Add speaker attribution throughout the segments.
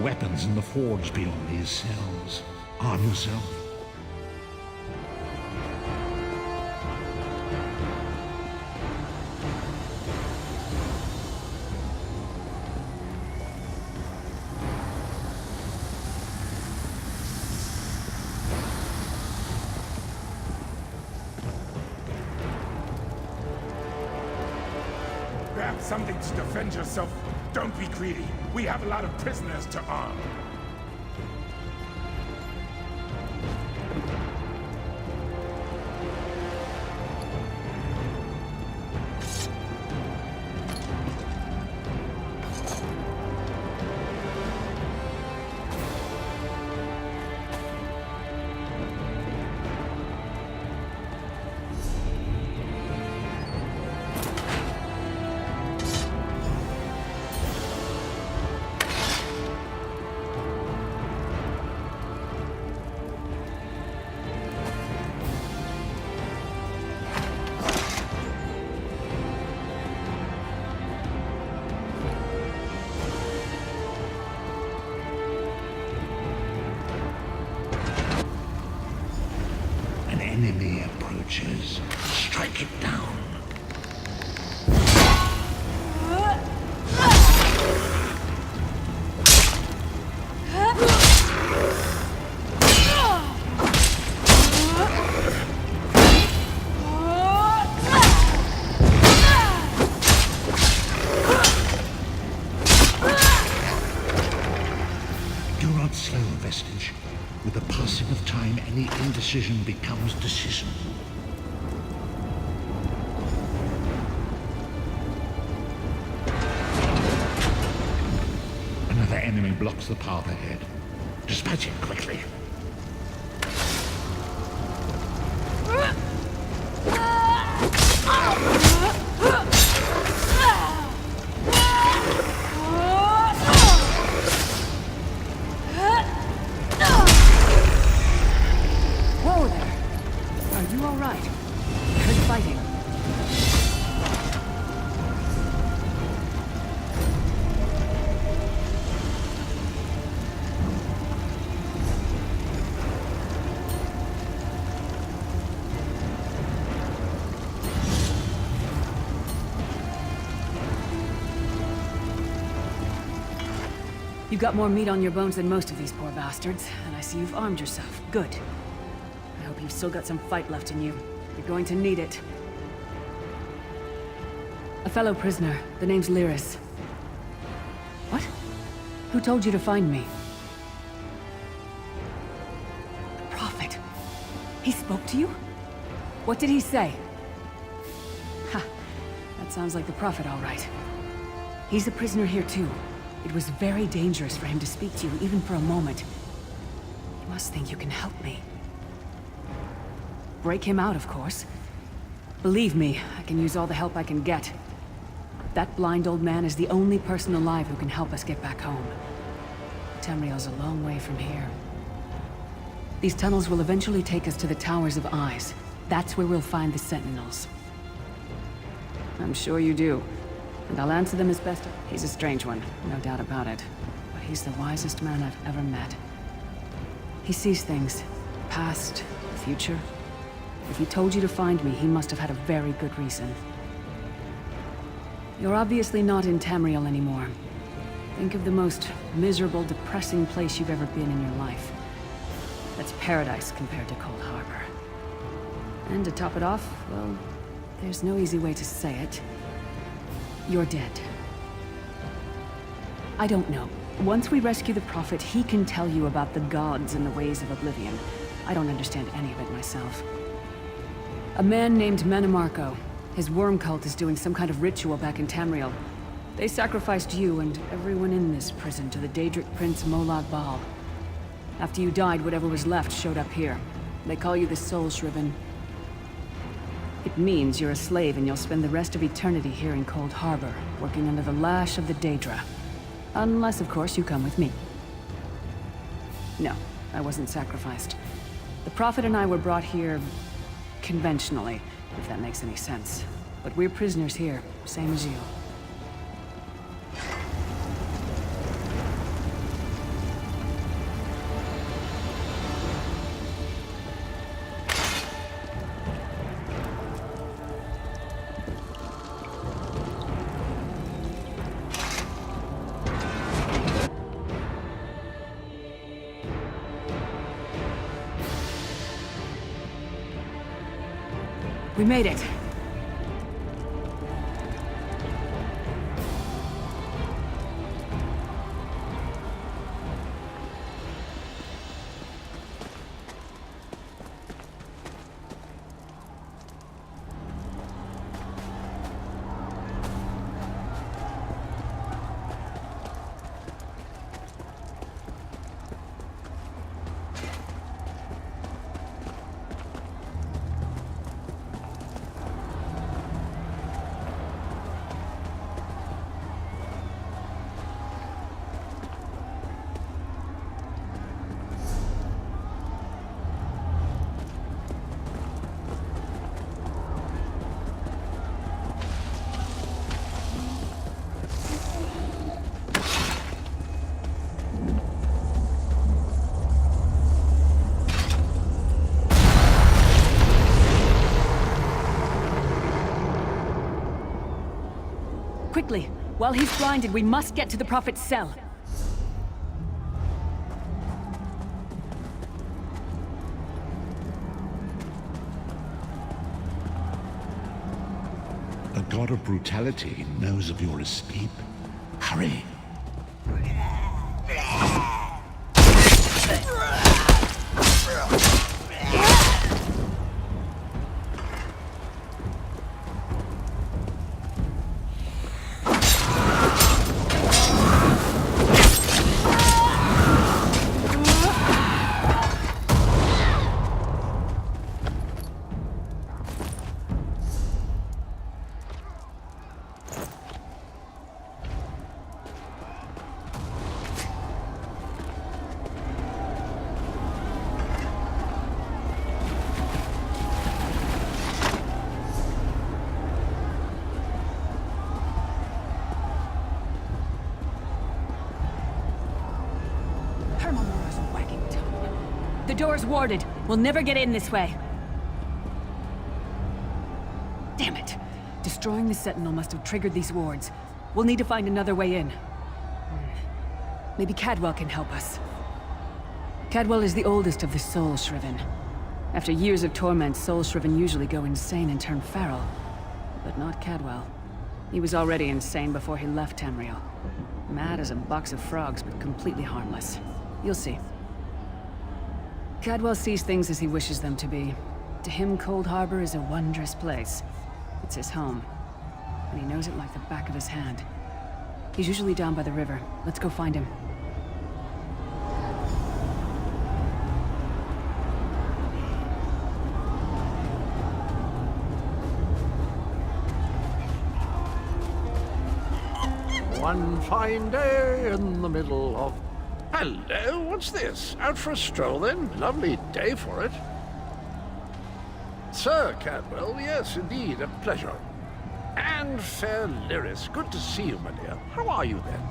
Speaker 1: weapons in the forge beyond these cells. Arm yourself.
Speaker 2: Grab something to defend yourself. Don't be greedy. We have a lot of prisoners to arm.
Speaker 1: Enemy approaches. Strike it down. Do not slow Vestige. With the passing of time, any indecision becomes decision. Another enemy blocks the path ahead. Dispatch it quickly.
Speaker 3: You've got more meat on your bones than most of these poor bastards, and I see you've armed yourself. Good. I hope you've still got some fight left in you. You're going to need it. A fellow prisoner. The name's Lyris. What? Who told you to find me? The Prophet. He spoke to you? What did he say? Ha. That sounds like the Prophet, all right. He's a prisoner here, too. It was very dangerous for him to speak to you, even for a moment. You must think you can help me. Break him out, of course. Believe me, I can use all the help I can get. That blind old man is the only person alive who can help us get back home. Tamriel's a long way from here. These tunnels will eventually take us to the Towers of Eyes. That's where we'll find the Sentinels. I'm sure you do. And I'll answer them as best. He's a strange one, no doubt about it. But he's the wisest man I've ever met. He sees things. Past, future. If he told you to find me, he must have had a very good reason. You're obviously not in Tamriel anymore. Think of the most miserable, depressing place you've ever been in your life. That's paradise compared to Cold Harbor. And to top it off, well, there's no easy way to say it. You're dead. I don't know. Once we rescue the Prophet, he can tell you about the gods and the ways of Oblivion. I don't understand any of it myself. A man named Menemarco. His worm cult is doing some kind of ritual back in Tamriel. They sacrificed you and everyone in this prison to the Daedric Prince Molag Bal. After you died, whatever was left showed up here. They call you the Soul Shriven. It means you're a slave and you'll spend the rest of eternity here in Cold Harbor, working under the lash of the Daedra. Unless, of course, you come with me. No, I wasn't sacrificed. The Prophet and I were brought here conventionally, if that makes any sense. But we're prisoners here, same as you. We made it. Quickly! While he's blinded, we must get to the Prophet's cell.
Speaker 1: The god of brutality knows of your escape. Hurry!
Speaker 3: The door's warded. We'll never get in this way. Damn it! Destroying the Sentinel must have triggered these wards. We'll need to find another way in. Maybe Cadwell can help us. Cadwell is the oldest of the Soul Shriven. After years of torment, Soul Shriven usually go insane and turn feral. But not Cadwell. He was already insane before he left Tamriel. Mad as a box of frogs, but completely harmless. You'll see. Cadwell sees things as he wishes them to be. To him, Cold Harbor is a wondrous place. It's his home. And he knows it like the back of his hand. He's usually down by the river. Let's go find him.
Speaker 4: One fine day in the middle of... Hello, what's this? Out for a stroll then? Lovely day for it. Sir Cadwell, yes, indeed, a pleasure. And fair Lyris, good to see you, my dear. How are you then?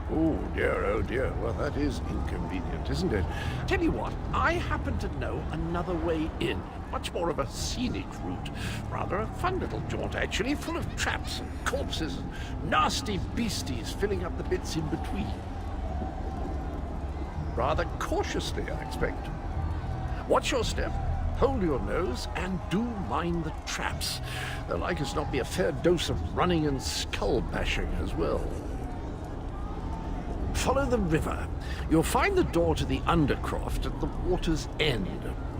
Speaker 4: Oh dear, well that is inconvenient, isn't it? Tell you what, I happen to know another way in. Much more of a scenic route. Rather a fun little jaunt, actually, full of traps and corpses and nasty beasties filling up the bits in between. Rather cautiously, I expect. Watch your step, hold your nose, and do mind the traps. There'll like as not be a fair dose of running and skull bashing as well. Follow the river. You'll find the door to the Undercroft at the water's end.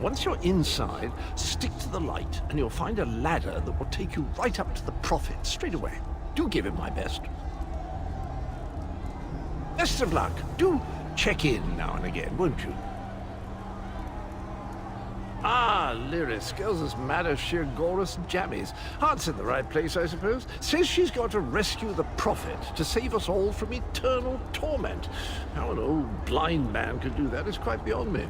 Speaker 4: Once you're inside, stick to the light, and you'll find a ladder that will take you right up to the Prophet straight away. Do give him my best. Best of luck. Do check in now and again, won't you? Ah, Lyris, girl's as mad as sheer Gorus jammies. Heart's in the right place, I suppose. Says she's got to rescue the Prophet to save us all from eternal torment. How an old blind man could do that is quite beyond me.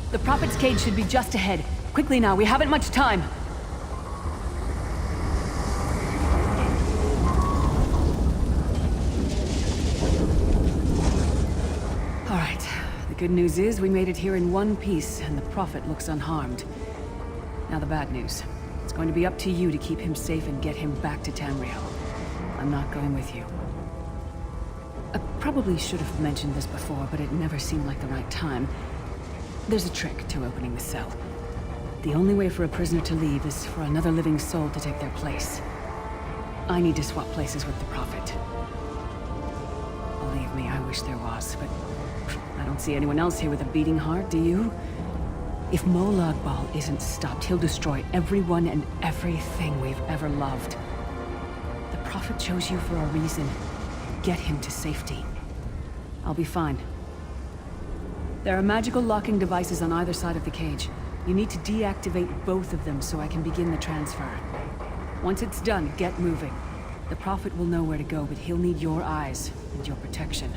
Speaker 3: The Prophet's cage should be just ahead. Quickly now, we haven't much time. All right. The good news is we made it here in one piece, and the Prophet looks unharmed. Now the bad news. It's going to be up to you to keep him safe and get him back to Tamriel. I'm not going with you. I probably should have mentioned this before, but it never seemed like the right time. There's a trick to opening the cell. The only way for a prisoner to leave is for another living soul to take their place. I need to swap places with the Prophet. Believe me, I wish there was, but I don't see anyone else here with a beating heart, do you? If Molag Bal isn't stopped, he'll destroy everyone and everything we've ever loved. The Prophet chose you for a reason. Get him to safety. I'll be fine. There are magical locking devices on either side of the cage. You need to deactivate both of them so I can begin the transfer. Once it's done, get moving. The Prophet will know where to go, but he'll need your eyes and your protection.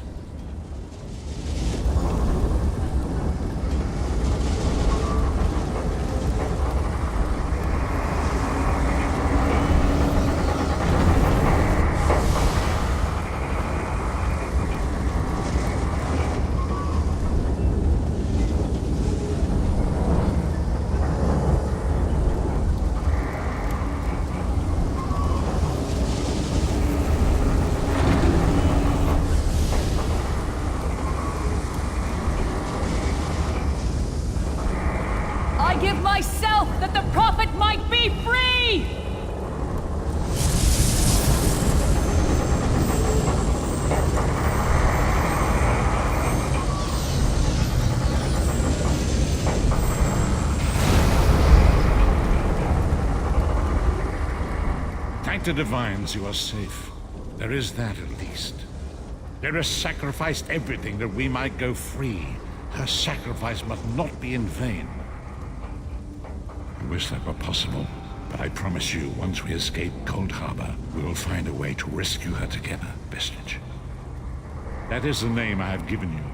Speaker 3: I give myself that the Prophet might be free!
Speaker 1: Thank the divines you are safe. There is that at least. There sacrificed everything that we might go free. Her sacrifice must not be in vain. I wish that were possible, but I promise you, once we escape Cold Harbor, we will find a way to rescue her together, Vestige. That is the name I have given you.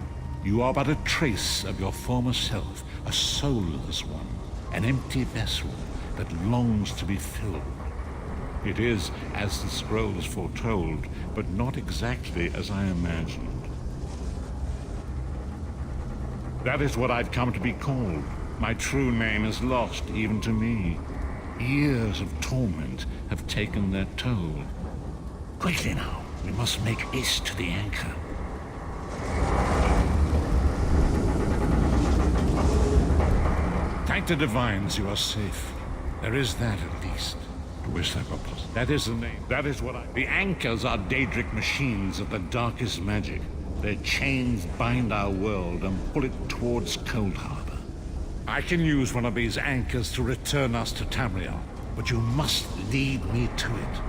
Speaker 1: You are but a trace of your former self, a soulless one, an empty vessel that longs to be filled. It is as the scrolls foretold, but not exactly as I imagined. That is what I've come to be called. My true name is lost even to me. Years of torment have taken their toll. Quickly now, we must make haste to the anchor. Thank the divines you are safe. There is that at least. I wish that were possible. That is the name. That is what I... The anchors are Daedric machines of the darkest magic. Their chains bind our world and pull it towards Cold Harbor. I can use one of these anchors to return us to Tamriel. but you must lead me to it.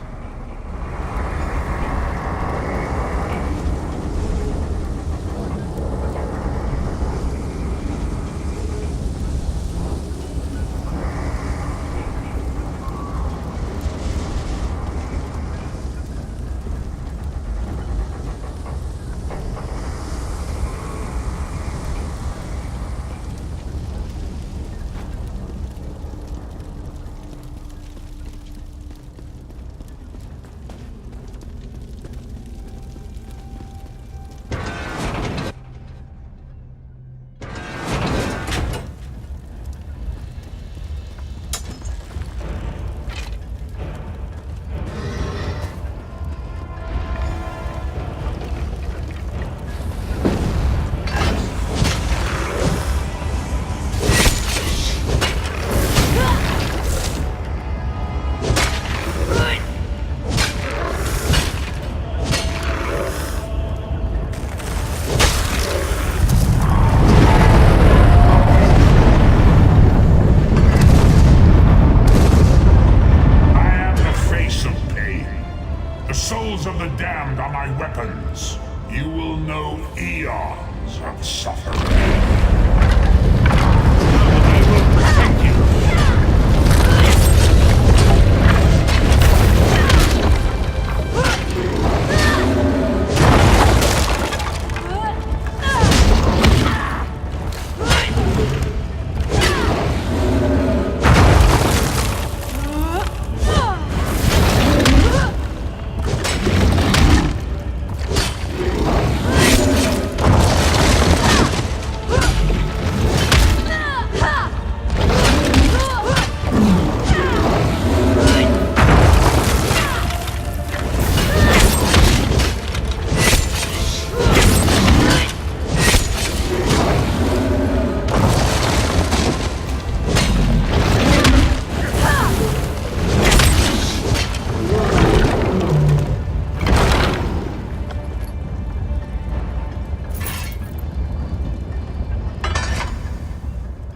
Speaker 5: Of the damned are my weapons. You will know eons of suffering.
Speaker 1: I will protect you.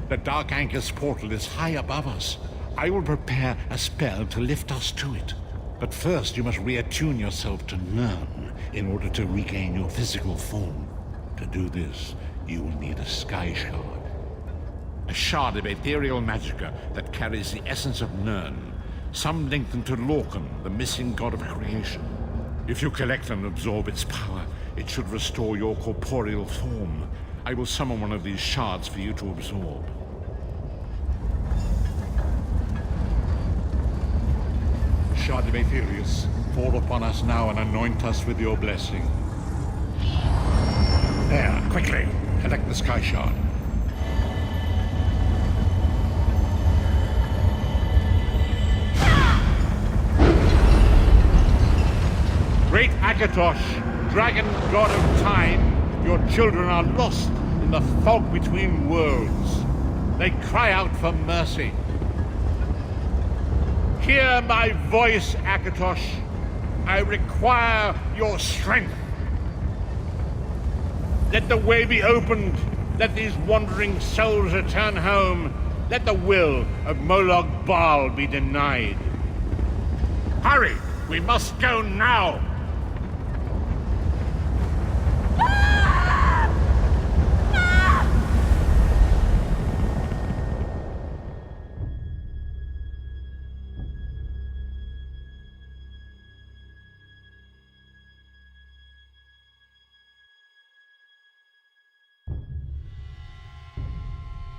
Speaker 1: The Dark Anchor's portal is high above us. I will prepare a spell to lift us to it. But first you must reattune yourself to Nern in order to regain your physical form. To do this, you will need a sky shard. A shard of ethereal magicka that carries the essence of Nern. Some link them to Lorcan, the missing god of creation. If you collect and absorb its power, it should restore your corporeal form. I will summon one of these shards for you to absorb. Shard of Aetherius, fall upon us now and anoint us with your blessing. There, quickly, collect the sky shard. Great Akatosh, dragon god of time, your children are lost in the fog between worlds. They cry out for mercy. Hear my voice, Akatosh. I require your strength. Let the way be opened. Let these wandering souls return home. Let the will of Moloch Baal be denied. Hurry! We must go now!
Speaker 3: Ah!